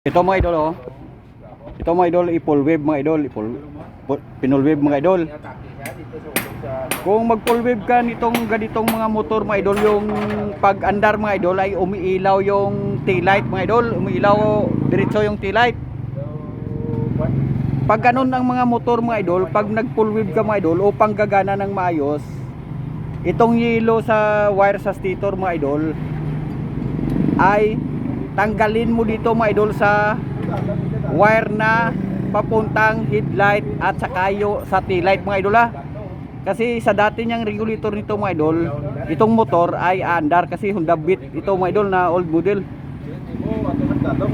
Ito mga idol oh. Ito mga idol, i-full wave mga idol, pinul wave mga idol. Kung mag full wave ka nitong ganitong mga motor mga idol, yung pag-andar mga idol ay umiilaw yung tail light mga idol, umiilaw diretso yung tail light. Pag ganun ang mga motor mga idol, pag nag full wave ka mga idol upang gagana ng maayos, itong yellow sa wire sa stator mga idol ay tanggalin mo dito mga idol sa wire na papuntang headlight at saka sa tail light mga idol ha. Kasi sa dati niyang regulator nito mga idol, itong motor ay andar kasi Honda Beat ito mga idol na old model.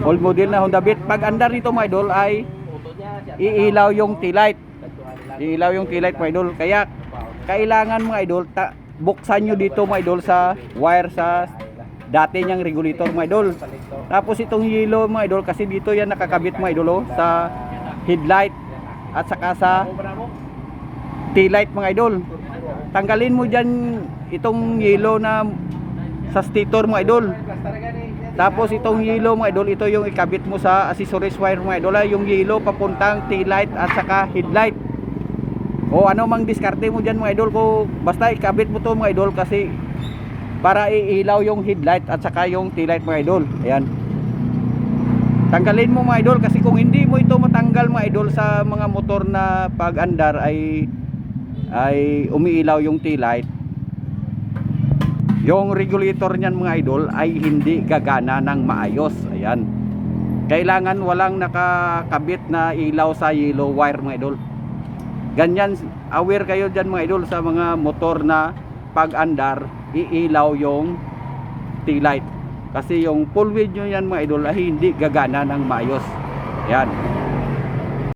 Old model na Honda Beat. Pag andar nito mga idol ay iilaw yung tail light. Iilaw yung tail light mga idol. Kaya kailangan mga idol buksan nyo dito mga idol sa wire sa dati niyang regulator mga idol. Tapos itong yellow mga idol, kasi dito yan nakakabit mga idol sa headlight at saka sa tail light mga idol. Tanggalin mo dyan itong yellow na sa stator mga idol. Tapos itong yellow mga idol, ito yung ikabit mo sa accessories wire mga idol, yung yellow papuntang tail light at saka headlight. O ano mang diskarte mo dyan mga idol, ko basta ikabit mo to mga idol, kasi para iilaw yung headlight at saka yung tail light mga idol. Ayan, tanggalin mo mga idol, kasi kung hindi mo ito matanggal mga idol sa mga motor na pag andar ay umiilaw yung tail light, yung regulator niyan mga idol ay hindi gagana ng maayos. Ayan, kailangan walang nakakabit na ilaw sa yellow wire mga idol. Ganyan, aware kayo dyan mga idol sa mga motor na pag andar iilaw yung tail light, kasi yung full wave nyo yan mga idol ay hindi gagana ng maayos. Yan.